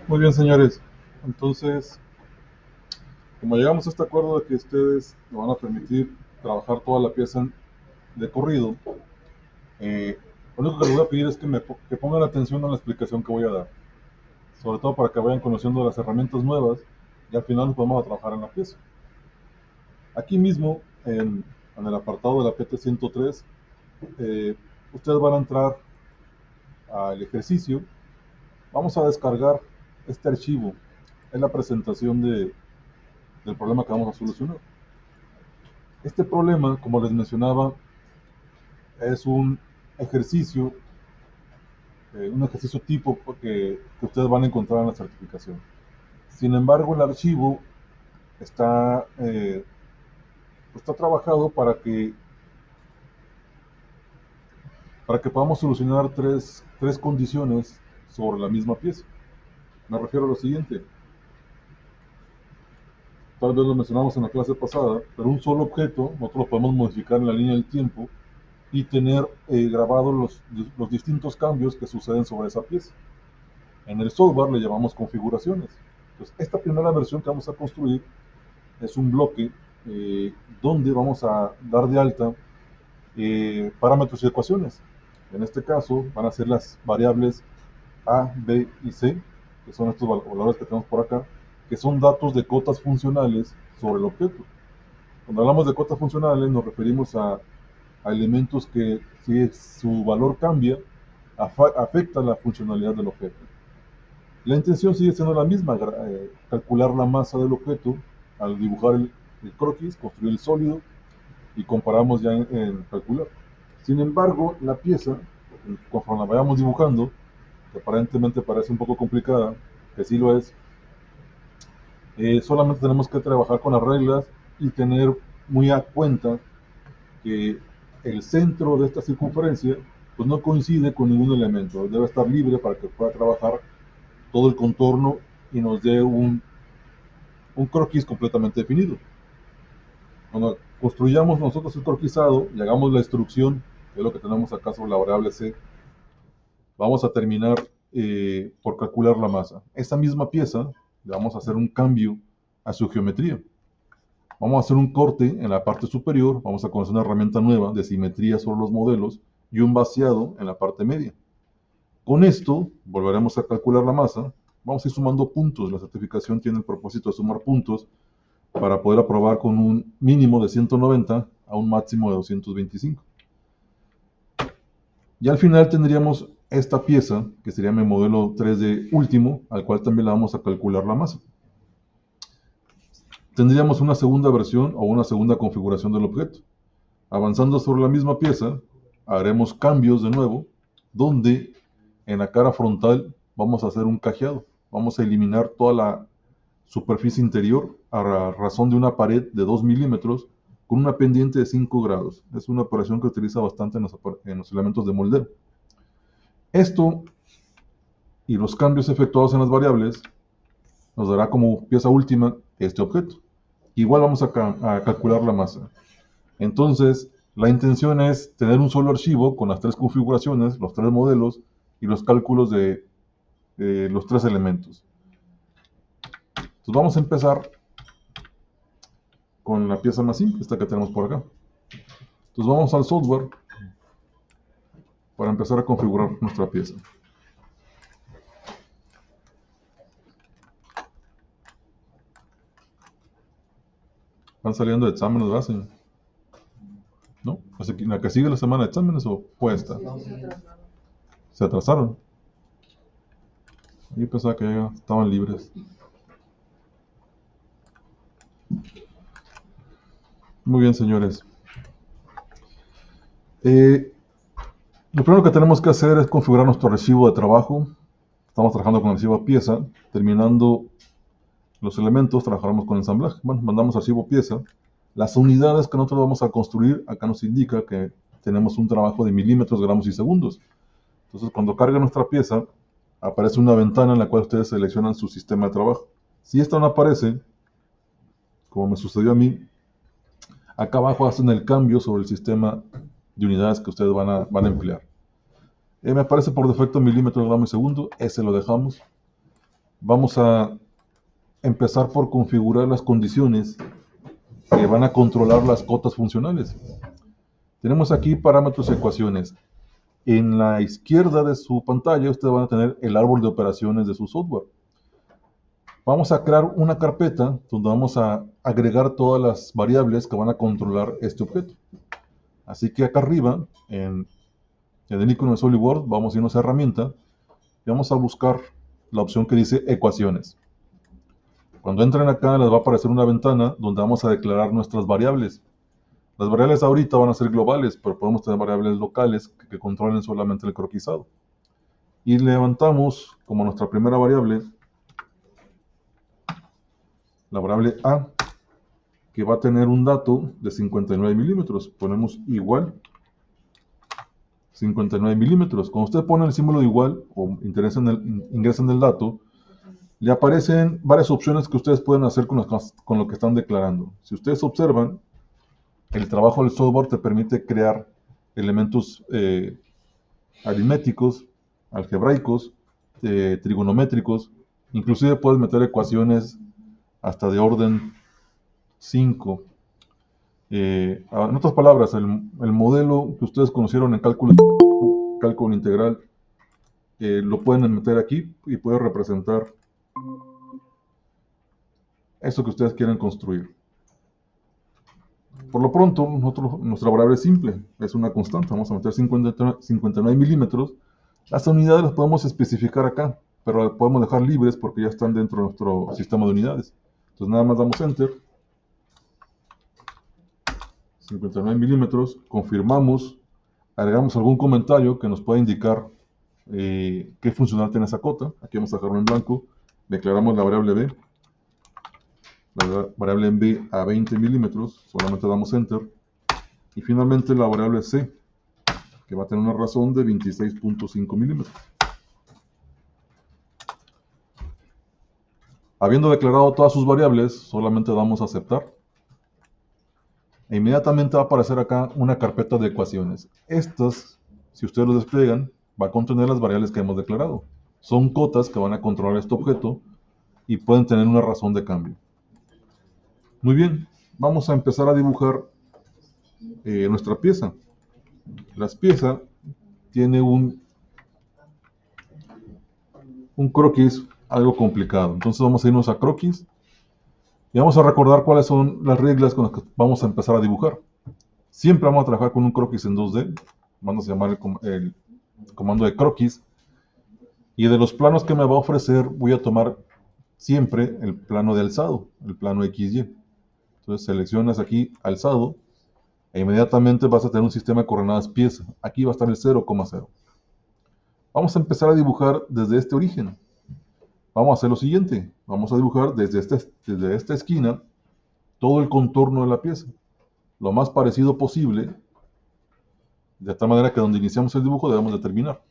Muy bien, señores. Entonces, como llegamos a este acuerdo de que ustedes me van a permitir trabajar toda la pieza de corrido, lo único que les voy a pedir es que pongan atención a la explicación que voy a dar, sobre todo para que vayan conociendo las herramientas nuevas y al final nos vamos a trabajar en la pieza. Aquí mismo, en el apartado de la PT-103, ustedes van a entrar al ejercicio. Vamos a descargar este archivo. Es la presentación del problema que vamos a solucionar. Este problema, como les mencionaba, es un ejercicio tipo que ustedes van a encontrar en la certificación. Sin embargo, el archivo está trabajado para que podamos solucionar tres condiciones sobre la misma pieza. Me refiero a lo siguiente. Tal vez lo mencionamos en la clase pasada, pero un solo objeto nosotros lo podemos modificar en la línea del tiempo y tener grabados los distintos cambios que suceden sobre esa pieza. En el software le llamamos configuraciones. Entonces, esta primera versión que vamos a construir es un bloque donde vamos a dar de alta parámetros y ecuaciones. En este caso van a ser las variables A, B y C, que son estos valores que tenemos por acá, que son datos de cotas funcionales sobre el objeto. Cuando hablamos de cotas funcionales nos referimos a elementos que, si su valor cambia, afecta la funcionalidad del objeto. La intención sigue siendo la misma, calcular la masa del objeto al dibujar el croquis, construir el sólido y comparamos ya en calcular. Sin embargo, la pieza, conforme la vayamos dibujando, que aparentemente parece un poco complicada, que sí lo es, solamente tenemos que trabajar con las reglas y tener muy a cuenta que el centro de esta circunferencia pues no coincide con ningún elemento, debe estar libre para que pueda trabajar todo el contorno y nos dé un croquis completamente definido. Cuando construyamos nosotros el croquisado y hagamos la instrucción, que es lo que tenemos acá sobre la variable C, vamos a terminar por calcular la masa. Esta misma pieza le vamos a hacer un cambio a su geometría. Vamos a hacer un corte en la parte superior, vamos a conocer una herramienta nueva de simetría sobre los modelos y un vaciado en la parte media. Con esto volveremos a calcular la masa. Vamos a ir sumando puntos. La certificación tiene el propósito de sumar puntos para poder aprobar con un mínimo de 190 a un máximo de 225. Y al final tendríamos esta pieza, que sería mi modelo 3D último, al cual también le vamos a calcular la masa. Tendríamos una segunda versión o una segunda configuración del objeto. Avanzando sobre la misma pieza, haremos cambios de nuevo, donde en la cara frontal vamos a hacer un cajeado. Vamos a eliminar toda la superficie interior a razón de una pared de 2 milímetros con una pendiente de 5 grados. Es una operación que utiliza bastante en los elementos de moldeo. Esto y los cambios efectuados en las variables nos dará como pieza última este objeto. Igual vamos a calcular la masa. Entonces, la intención es tener un solo archivo con las tres configuraciones, los tres modelos y los cálculos de los tres elementos. Entonces vamos a empezar con la pieza más simple, esta que tenemos por acá. Entonces vamos al software para empezar a configurar nuestra pieza. Van saliendo exámenes, ¿verdad, señor? ¿No? ¿La que sigue la semana de exámenes o fue esta? Se atrasaron. Yo pensaba que ya estaban libres. Muy bien, señores. Lo primero que tenemos que hacer es configurar nuestro archivo de trabajo. Estamos trabajando con el archivo pieza. Terminando los elementos, trabajaremos con ensamblaje. Bueno, mandamos archivo pieza. Las unidades que nosotros vamos a construir, acá nos indica que tenemos un trabajo de milímetros, gramos y segundos. Entonces, cuando cargue nuestra pieza, aparece una ventana en la cual ustedes seleccionan su sistema de trabajo. Si esta no aparece, como me sucedió a mí, acá abajo hacen el cambio sobre el sistema de unidades que ustedes van a emplear. Me aparece por defecto milímetros, gramo y segundo, ese lo dejamos. Vamos a empezar por configurar las condiciones que van a controlar las cotas funcionales. Tenemos aquí parámetros y ecuaciones. En la izquierda de su pantalla ustedes van a tener el árbol de operaciones de su software. Vamos a crear una carpeta donde vamos a agregar todas las variables que van a controlar este objeto. Así que acá arriba, en el icono de SolidWorks, vamos a irnos a herramienta y vamos a buscar la opción que dice ecuaciones. Cuando entren acá les va a aparecer una ventana donde vamos a declarar nuestras variables. Las variables ahorita van a ser globales, pero podemos tener variables locales que controlen solamente el croquisado. Y levantamos como nuestra primera variable la variable A, que va a tener un dato de 59 milímetros. Ponemos igual 59 milímetros. Cuando usted pone el símbolo de igual o ingresan el dato, le aparecen varias opciones que ustedes pueden hacer con lo que están declarando. Si ustedes observan, el trabajo del software te permite crear elementos aritméticos, algebraicos, trigonométricos, inclusive puedes meter ecuaciones hasta de orden 5. En otras palabras, el modelo que ustedes conocieron en cálculo integral, lo pueden meter aquí y puede representar eso que ustedes quieren construir. Por lo pronto, nuestra variable es simple, es una constante. Vamos a meter 59 milímetros. Las unidades las podemos especificar acá, pero las podemos dejar libres porque ya están dentro de nuestro sistema de unidades. Entonces nada más damos Enter. 59 milímetros, confirmamos, agregamos algún comentario que nos pueda indicar qué funcional tiene esa cota. Aquí vamos a dejarlo en blanco. Declaramos la variable B. La variable en B a 20 milímetros, solamente damos Enter. Y finalmente la variable C, que va a tener una razón de 26.5 milímetros. Habiendo declarado todas sus variables, solamente damos a aceptar. E inmediatamente va a aparecer acá una carpeta de ecuaciones. Estas, si ustedes lo despliegan, va a contener las variables que hemos declarado. Son cotas que van a controlar este objeto y pueden tener una razón de cambio. Muy bien, vamos a empezar a dibujar nuestra pieza. La pieza tiene un croquis algo complicado. Entonces vamos a irnos a croquis y vamos a recordar cuáles son las reglas con las que vamos a empezar a dibujar. Siempre vamos a trabajar con un croquis en 2D. Vamos a llamar el comando de croquis. Y de los planos que me va a ofrecer, voy a tomar siempre el plano de alzado, el plano XY. Entonces seleccionas aquí alzado e inmediatamente vas a tener un sistema de coordenadas pieza. Aquí va a estar el 0,0. Vamos a empezar a dibujar desde este origen. Vamos a hacer lo siguiente. Vamos a dibujar desde esta esquina todo el contorno de la pieza. Lo más parecido posible, de tal manera que donde iniciamos el dibujo debemos de terminar.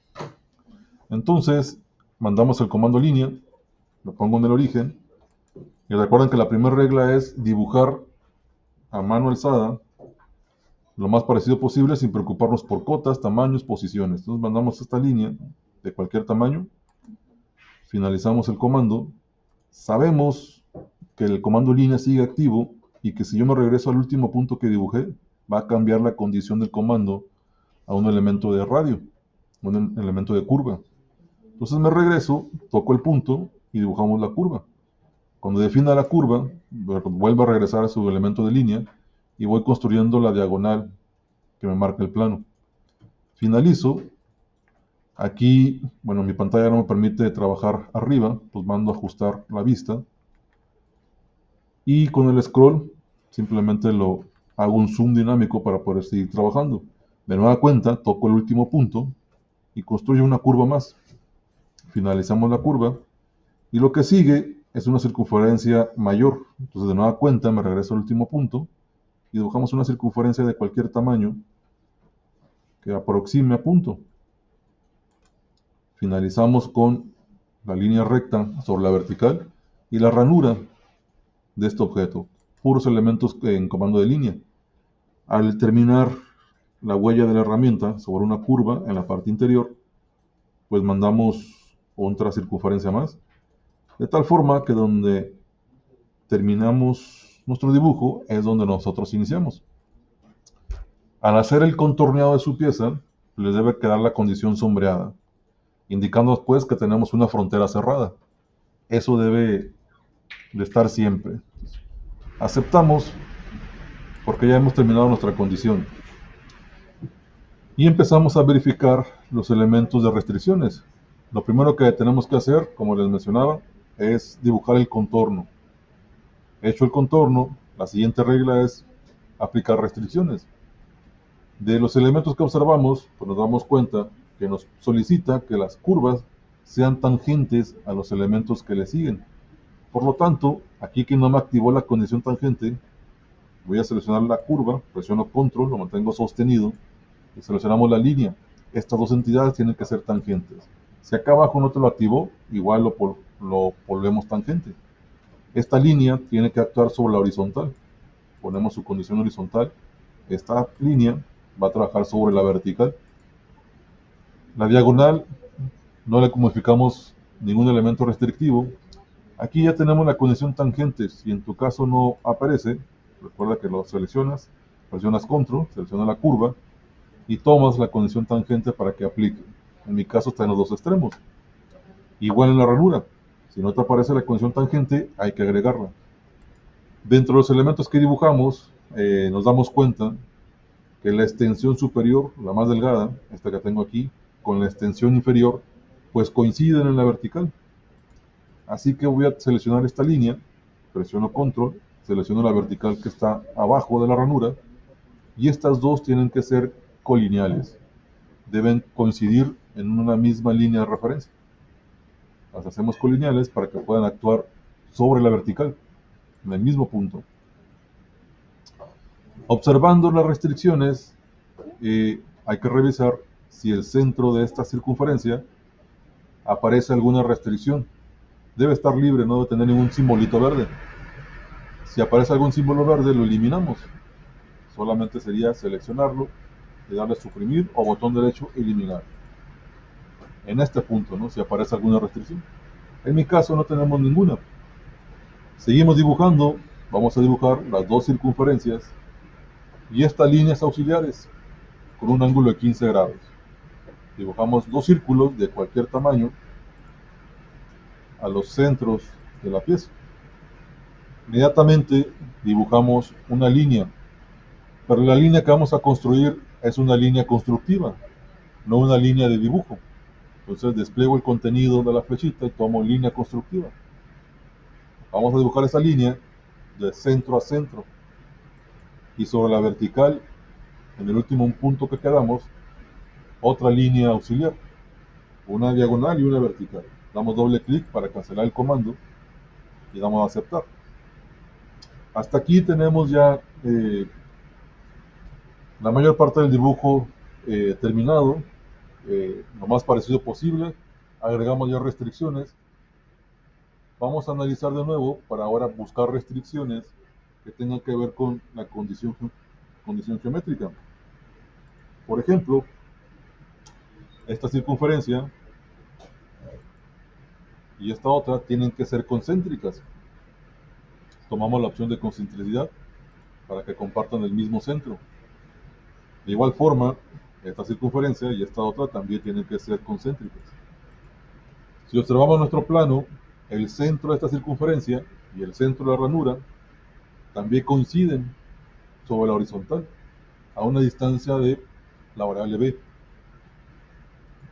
Entonces, mandamos el comando línea, lo pongo en el origen, y recuerden que la primera regla es dibujar a mano alzada lo más parecido posible sin preocuparnos por cotas, tamaños, posiciones. Entonces mandamos esta línea de cualquier tamaño, finalizamos el comando, sabemos que el comando línea sigue activo y que si yo me regreso al último punto que dibujé, va a cambiar la condición del comando a un elemento de radio, un elemento de curva. Entonces me regreso, toco el punto y dibujamos la curva. Cuando defina la curva, vuelvo a regresar a su elemento de línea y voy construyendo la diagonal que me marca el plano. Finalizo. Aquí, bueno, mi pantalla no me permite trabajar arriba, pues mando a ajustar la vista. Y con el scroll, simplemente lo hago un zoom dinámico para poder seguir trabajando. De nueva cuenta, toco el último punto y construyo una curva más. Finalizamos la curva y lo que sigue es una circunferencia mayor. Entonces de nueva cuenta me regreso al último punto y dibujamos una circunferencia de cualquier tamaño que aproxime a punto. Finalizamos con la línea recta sobre la vertical y la ranura de este objeto, puros elementos en comando de línea. Al terminar la huella de la herramienta sobre una curva en la parte interior, pues mandamos otra circunferencia más, de tal forma que donde terminamos nuestro dibujo es donde nosotros iniciamos. Al hacer el contorneado de su pieza, les debe quedar la condición sombreada, indicando pues que tenemos una frontera cerrada. Eso debe de estar siempre. Aceptamos porque ya hemos terminado nuestra condición. Y empezamos a verificar los elementos de restricciones. Lo primero que tenemos que hacer, como les mencionaba, es dibujar el contorno. Hecho el contorno, la siguiente regla es aplicar restricciones. De los elementos que observamos, pues nos damos cuenta que nos solicita que las curvas sean tangentes a los elementos que le siguen. Por lo tanto, aquí que no me activó la condición tangente, voy a seleccionar la curva, presiono control, lo mantengo sostenido y seleccionamos la línea. Estas dos entidades tienen que ser tangentes. Si acá abajo no te lo activó, igual lo volvemos tangente. Esta línea tiene que actuar sobre la horizontal. Ponemos su condición horizontal. Esta línea va a trabajar sobre la vertical. La diagonal no le modificamos ningún elemento restrictivo. Aquí ya tenemos la condición tangente. Si en tu caso no aparece, recuerda que lo seleccionas, presionas control, selecciona la curva y tomas la condición tangente para que aplique. En mi caso está en los dos extremos. Igual en la ranura. Si no te aparece la condición tangente, hay que agregarla. Dentro de los elementos que dibujamos, nos damos cuenta que la extensión superior, la más delgada, esta que tengo aquí, con la extensión inferior, pues coinciden en la vertical. Así que voy a seleccionar esta línea, presiono control, selecciono la vertical que está abajo de la ranura, y estas dos tienen que ser colineales. Deben coincidir en una misma línea de referencia. Las hacemos colineales para que puedan actuar sobre la vertical, en el mismo punto. Observando las restricciones, hay que revisar si el centro de esta circunferencia aparece alguna restricción. Debe estar libre, no debe tener ningún simbolito verde. Si aparece algún símbolo verde, lo eliminamos. Solamente sería seleccionarlo y darle a suprimir o botón derecho eliminar. En este punto, ¿no? Si aparece alguna restricción. En mi caso no tenemos ninguna. Seguimos dibujando. Vamos a dibujar las dos circunferencias y estas líneas auxiliares con un ángulo de 15 grados. Dibujamos dos círculos de cualquier tamaño a los centros de la pieza. Inmediatamente dibujamos una línea, pero la línea que vamos a construir es una línea constructiva, no una línea de dibujo. Entonces despliego el contenido de la flechita y tomo línea constructiva. Vamos a dibujar esa línea de centro a centro y sobre la vertical, en el último punto que quedamos, otra línea auxiliar, una diagonal y una vertical. Damos doble clic para cancelar el comando y damos a aceptar. Hasta aquí tenemos ya la mayor parte del dibujo terminado, lo más parecido posible. Agregamos ya restricciones. Vamos a analizar de nuevo para ahora buscar restricciones que tengan que ver con la condición geométrica. Por ejemplo, esta circunferencia y esta otra tienen que ser concéntricas. Tomamos la opción de concentricidad para que compartan el mismo centro. De igual forma, esta circunferencia y esta otra también tienen que ser concéntricas. Si observamos nuestro plano, el centro de esta circunferencia y el centro de la ranura también coinciden sobre la horizontal a una distancia de la variable b.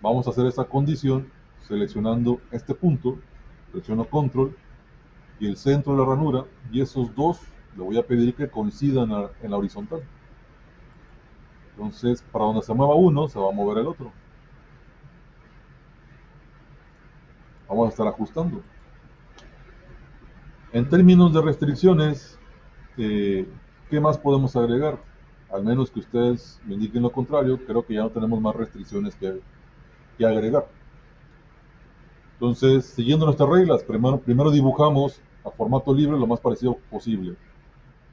Vamos a hacer esta condición seleccionando este punto, presiono control y el centro de la ranura, y esos dos le voy a pedir que coincidan en la horizontal. Entonces, para donde se mueva uno, se va a mover el otro. Vamos a estar ajustando. En términos de restricciones, ¿qué más podemos agregar? Al menos que ustedes me indiquen lo contrario, creo que ya no tenemos más restricciones que agregar. Entonces, siguiendo nuestras reglas, primero dibujamos a formato libre lo más parecido posible.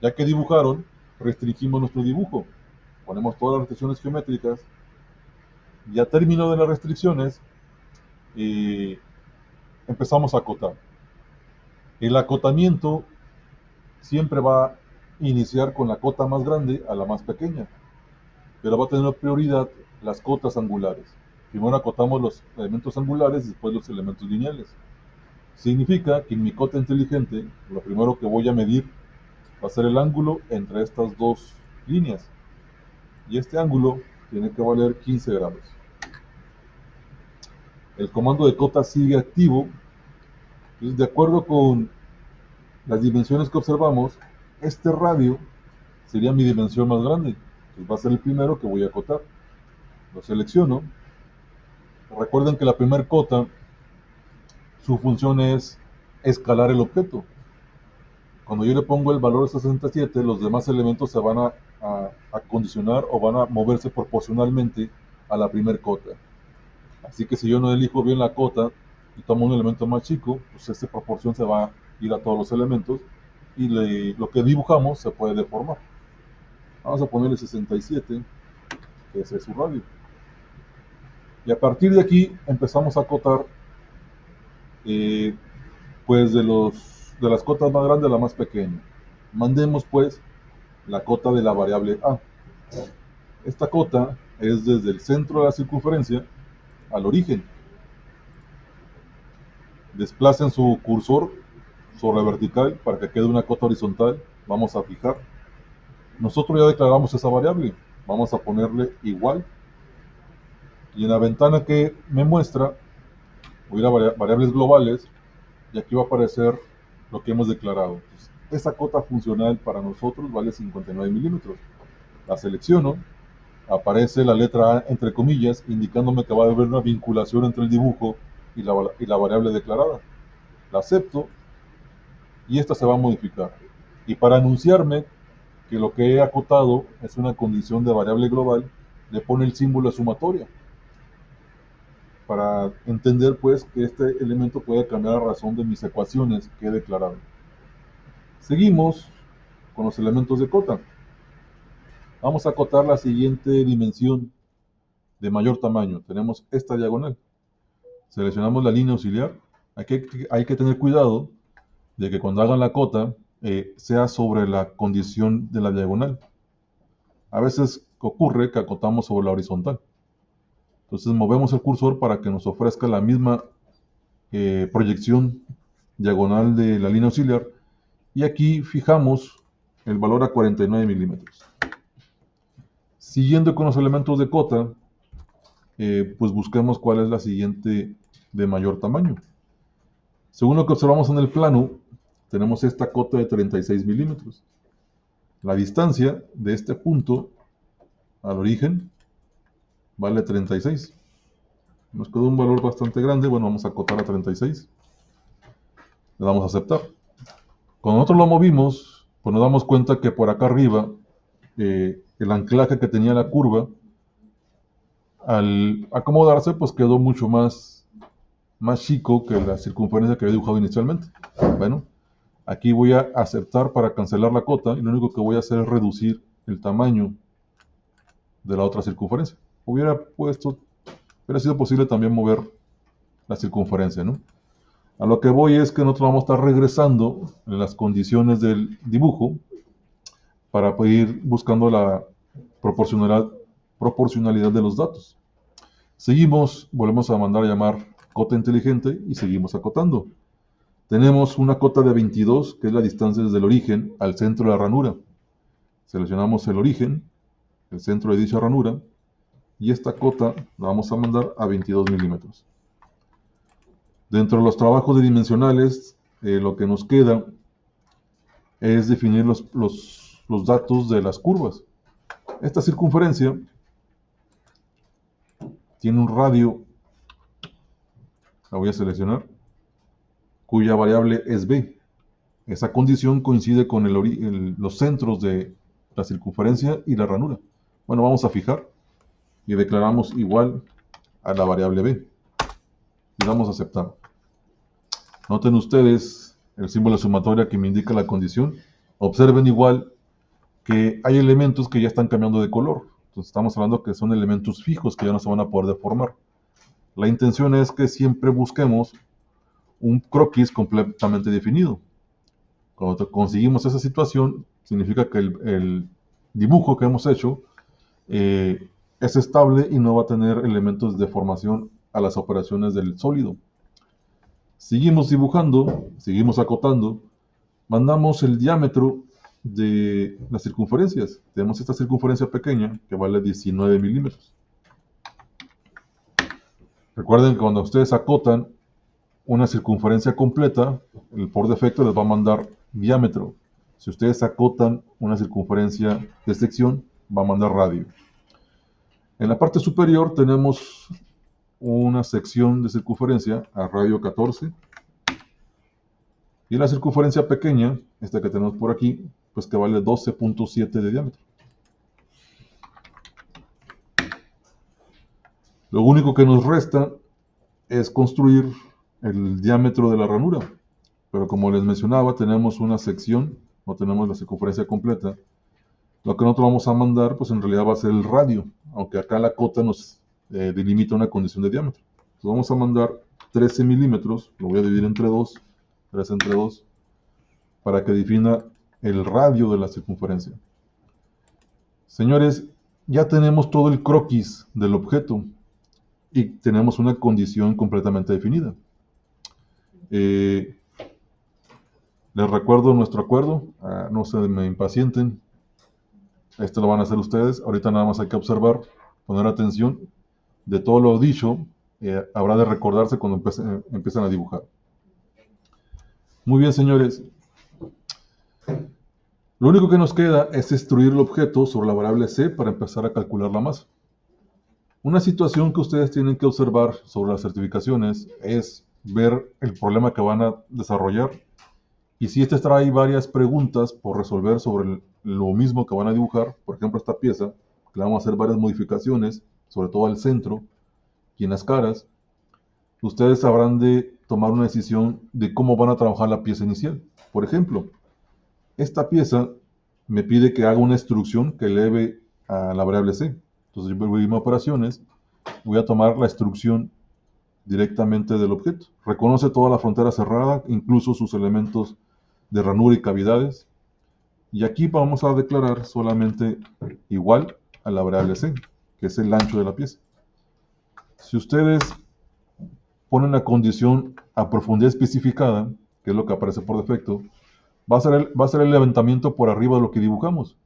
Ya que dibujaron, restringimos nuestro dibujo. Ponemos todas las restricciones geométricas y a término de las restricciones, empezamos a acotar. El acotamiento siempre va a iniciar con la cota más grande a la más pequeña, pero va a tener prioridad las cotas angulares. Primero acotamos los elementos angulares y después los elementos lineales. Significa que en mi cota inteligente, lo primero que voy a medir va a ser el ángulo entre estas dos líneas. Y este ángulo tiene que valer 15 grados. El comando de cota sigue activo. Entonces, de acuerdo con las dimensiones que observamos, este radio sería mi dimensión más grande. Entonces va a ser el primero que voy a acotar. Lo selecciono. Recuerden que la primera cota, su función es escalar el objeto. Cuando yo le pongo el valor 67, los demás elementos se van a condicionar o van a moverse proporcionalmente a la primera cota. Así que si yo no elijo bien la cota y tomo un elemento más chico, pues esta proporción se va a ir a todos los elementos y lo que dibujamos se puede deformar. Vamos a ponerle 67, que ese es su radio. Y a partir de aquí empezamos a acotar pues de las cotas más grandes a la más pequeña. Mandemos pues la cota de la variable A. Esta cota es desde el centro de la circunferencia al origen. Desplacen su cursor sobre la vertical para que quede una cota horizontal. Vamos a fijar. Nosotros ya declaramos esa variable. Vamos a ponerle igual. Y en la ventana que me muestra, voy a ir a variables globales y aquí va a aparecer lo que hemos declarado. Entonces, esa cota funcional para nosotros vale 59 milímetros. La selecciono. Aparece la letra A entre comillas, indicándome que va a haber una vinculación entre el dibujo y la variable declarada. La acepto y esta se va a modificar. Y para anunciarme que lo que he acotado es una condición de variable global, le pone el símbolo de sumatoria. Para entender pues que este elemento puede cambiar a razón de mis ecuaciones que he declarado. Seguimos con los elementos de cota. Vamos a acotar la siguiente dimensión de mayor tamaño. Tenemos esta diagonal. Seleccionamos la línea auxiliar. Aquí hay que tener cuidado de que cuando hagan la cota sea sobre la condición de la diagonal. A veces ocurre que acotamos sobre la horizontal. Entonces movemos el cursor para que nos ofrezca la misma proyección diagonal de la línea auxiliar. Y aquí fijamos el valor a 49 milímetros. Siguiendo con los elementos de cota, pues busquemos cuál es la siguiente de mayor tamaño. Según lo que observamos en el plano, tenemos esta cota de 36 milímetros. La distancia de este punto al origen vale 36. Nos quedó un valor bastante grande. Bueno, vamos a acotar a 36. Le damos a aceptar. Cuando nosotros lo movimos, pues nos damos cuenta que por acá arriba, el anclaje que tenía la curva, al acomodarse, pues quedó mucho más chico que la circunferencia que había dibujado inicialmente. Bueno, aquí voy a aceptar para cancelar la cota y lo único que voy a hacer es reducir el tamaño de la otra circunferencia. Hubiera sido posible también mover la circunferencia, ¿no? A lo que voy es que nosotros vamos a estar regresando en las condiciones del dibujo para ir buscando la proporcionalidad de los datos. Seguimos, volvemos a mandar a llamar cota inteligente y seguimos acotando. Tenemos una cota de 22, que es la distancia desde el origen al centro de la ranura. Seleccionamos el origen, el centro de dicha ranura, y esta cota la vamos a mandar a 22 milímetros. Dentro de los trabajos dimensionales, lo que nos queda es definir los datos de las curvas. Esta circunferencia tiene un radio, la voy a seleccionar, cuya variable es b. Esa condición coincide con los centros de la circunferencia y la ranura. Bueno, vamos a fijar y declaramos igual a la variable b. Y damos a aceptar. Noten ustedes el símbolo de sumatoria que me indica la condición. Observen igual que hay elementos que ya están cambiando de color. Entonces estamos hablando que son elementos fijos que ya no se van a poder deformar. La intención es que siempre busquemos un croquis completamente definido. Cuando conseguimos esa situación, significa que el dibujo que hemos hecho es estable y no va a tener elementos de deformación a las operaciones del sólido. Seguimos dibujando, seguimos acotando, mandamos el diámetro de las circunferencias. Tenemos esta circunferencia pequeña que vale 19 milímetros. Recuerden que cuando ustedes acotan una circunferencia completa, por defecto les va a mandar diámetro. Si ustedes acotan una circunferencia de sección, va a mandar radio. En la parte superior tenemos una sección de circunferencia a radio 14. Y la circunferencia pequeña, esta que tenemos por aquí, pues que vale 12.7 de diámetro. Lo único que nos resta es construir el diámetro de la ranura. Pero como les mencionaba, tenemos una sección, no tenemos la circunferencia completa. Lo que nosotros vamos a mandar, pues en realidad va a ser el radio, aunque acá la cota nos delimita una condición de diámetro. Entonces vamos a mandar 13 milímetros, lo voy a dividir entre 2, 3 entre 2, para que defina el radio de la circunferencia. Señores, ya tenemos todo el croquis del objeto y tenemos una condición completamente definida. Les recuerdo nuestro acuerdo, no se me impacienten, esto lo van a hacer ustedes, ahorita nada más hay que observar, poner atención, de todo lo dicho, habrá de recordarse cuando empiezan a dibujar. Muy bien, señores. Lo único que nos queda es destruir el objeto sobre la variable c para empezar a calcular la masa. Una situación que ustedes tienen que observar sobre las certificaciones es ver el problema que van a desarrollar y si este trae varias preguntas por resolver sobre lo mismo que van a dibujar, por ejemplo esta pieza, que le vamos a hacer varias modificaciones, sobre todo al centro y en las caras, ustedes habrán de tomar una decisión de cómo van a trabajar la pieza inicial. Por ejemplo, esta pieza me pide que haga una instrucción que eleve a la variable c. Entonces yo voy a irme a operaciones, voy a tomar la instrucción directamente del objeto. Reconoce toda la frontera cerrada, incluso sus elementos de ranura y cavidades. Y aquí vamos a declarar solamente igual a la variable c, que es el ancho de la pieza. Si ustedes ponen la condición a profundidad especificada, que es lo que aparece por defecto, va a ser el levantamiento por arriba de lo que dibujamos.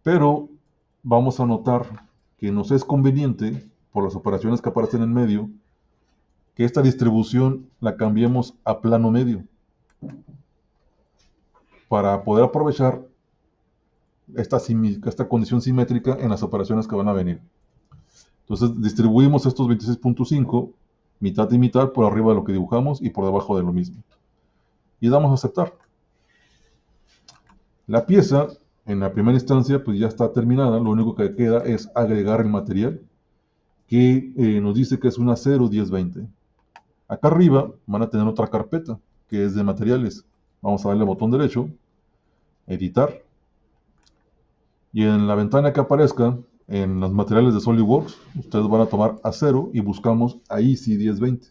Pero vamos a notar que nos es conveniente, por las operaciones que aparecen en medio, que esta distribución la cambiemos a plano medio, para poder aprovechar esta condición simétrica en las operaciones que van a venir. Entonces distribuimos estos 26.5, mitad y mitad, por arriba de lo que dibujamos y por debajo de lo mismo. Y damos a aceptar. La pieza, en la primera instancia, pues ya está terminada. Lo único que queda es agregar el material, que nos dice que es una 01020. Acá arriba van a tener otra carpeta, que es de materiales. Vamos a darle botón derecho, editar. Y en la ventana que aparezca, en los materiales de SolidWorks, ustedes van a tomar acero y buscamos AISI 1020.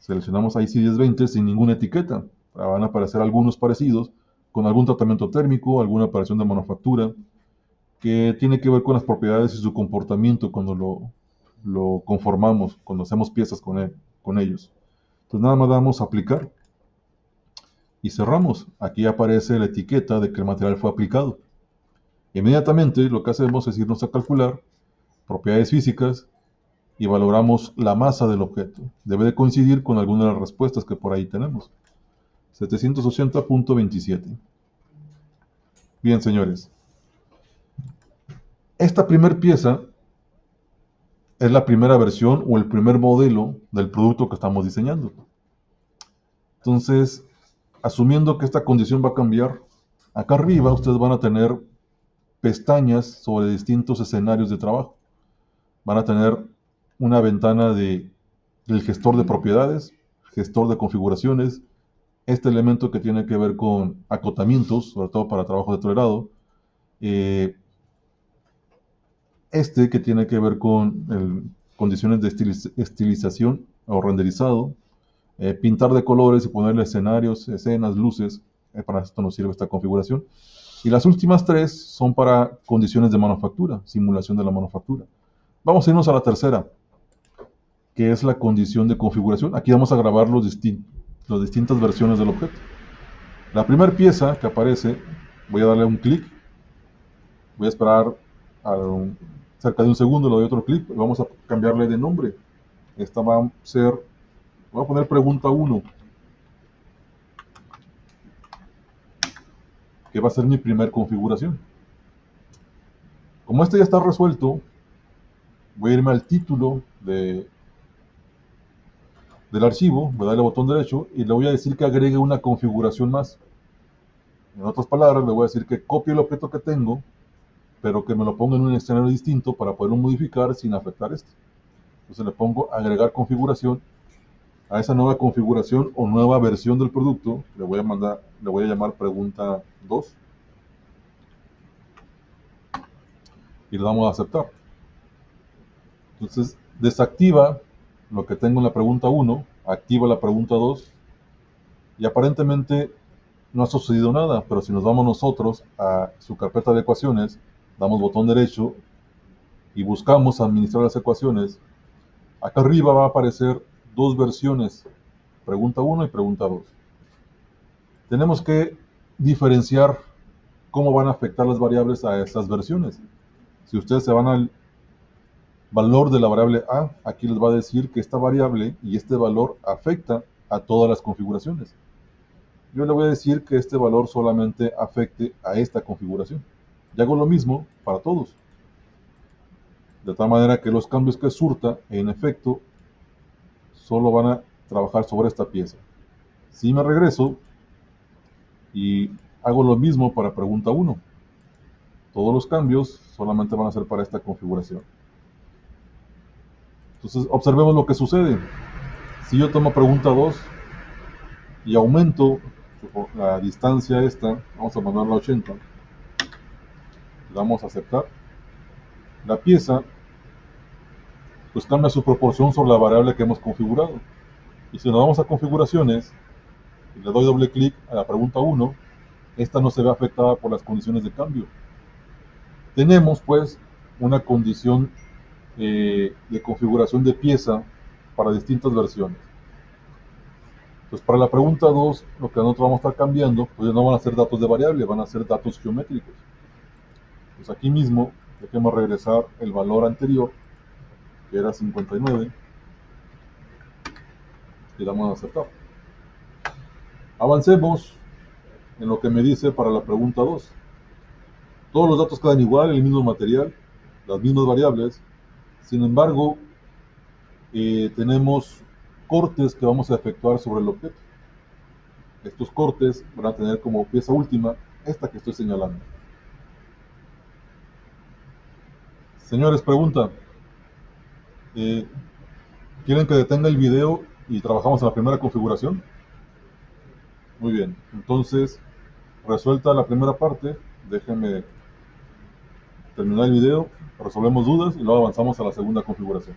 Seleccionamos AISI 1020 sin ninguna etiqueta. Van a aparecer algunos parecidos, con algún tratamiento térmico, alguna operación de manufactura, que tiene que ver con las propiedades y su comportamiento cuando lo conformamos, cuando hacemos piezas con ellos. Entonces nada más damos a aplicar y cerramos. Aquí aparece la etiqueta de que el material fue aplicado. Inmediatamente lo que hacemos es irnos a calcular propiedades físicas y valoramos la masa del objeto. Debe de coincidir con alguna de las respuestas que por ahí tenemos. 780.27. Bien, señores. Esta primera pieza es la primera versión o el primer modelo del producto que estamos diseñando. Entonces, asumiendo que esta condición va a cambiar, acá arriba ustedes van a tener pestañas sobre distintos escenarios de trabajo. Van a tener una ventana del gestor de propiedades, gestor de configuraciones, este elemento que tiene que ver con acotamientos, sobre todo para trabajo de tolerado, este que tiene que ver con condiciones de estilización o renderizado, pintar de colores y ponerle escenarios, escenas, luces. Para esto nos sirve esta configuración. Y las últimas tres son para condiciones de manufactura, simulación de la manufactura. Vamos a irnos a la tercera, que es la condición de configuración. Aquí vamos a grabar las distintas versiones del objeto. La primera pieza que aparece, voy a darle un clic, voy a esperar cerca de un segundo, le doy otro clic y vamos a cambiarle de nombre. Esta va a ser, voy a poner pregunta 1, que va a ser mi primer configuración. Como este ya está resuelto, voy a irme al título del archivo, voy a darle botón derecho y le voy a decir que agregue una configuración más. En otras palabras, le voy a decir que copie el objeto que tengo, pero que me lo ponga en un escenario distinto para poderlo modificar sin afectar este. Entonces le pongo agregar configuración. A esa nueva configuración o nueva versión del producto le voy a llamar pregunta 2 y le damos a aceptar. Entonces desactiva lo que tengo en la pregunta 1, activa la pregunta 2 y aparentemente no ha sucedido nada, pero si nos vamos nosotros a su carpeta de ecuaciones, damos botón derecho y buscamos administrar las ecuaciones, acá arriba va a aparecer dos versiones, pregunta 1 y pregunta 2. Tenemos que diferenciar cómo van a afectar las variables a estas versiones. Si ustedes se van al valor de la variable A, aquí les va a decir que esta variable y este valor afecta a todas las configuraciones. Yo le voy a decir que este valor solamente afecte a esta configuración. Y hago lo mismo para todos. De tal manera que los cambios que surta, en efecto, solo van a trabajar sobre esta pieza. Si me regreso y hago lo mismo para pregunta 1, todos los cambios solamente van a ser para esta configuración. Entonces, observemos lo que sucede. Si yo tomo pregunta 2 y aumento la distancia esta, vamos a mandarla a 80, le damos a aceptar, la pieza pues cambia su proporción sobre la variable que hemos configurado. Y si nos vamos a configuraciones y le doy doble clic a la pregunta 1, esta no se ve afectada por las condiciones de cambio. Tenemos pues una condición de configuración de pieza para distintas versiones. Entonces para la pregunta 2, lo que nosotros vamos a estar cambiando, pues no van a ser datos de variable, van a ser datos geométricos. Pues aquí mismo, dejemos regresar el valor anterior, que era 59, y damos a aceptar. Avancemos en lo que me dice para la pregunta 2. Todos los datos quedan igual, el mismo material, las mismas variables. Sin embargo, tenemos cortes que vamos a efectuar sobre el objeto. Estos cortes van a tener como pieza última esta que estoy señalando. Señores, pregunta. ¿Quieren que detenga el video y trabajamos en la primera configuración? Muy bien, entonces, resuelta la primera parte, déjenme terminar el video, resolvemos dudas y luego avanzamos a la segunda configuración.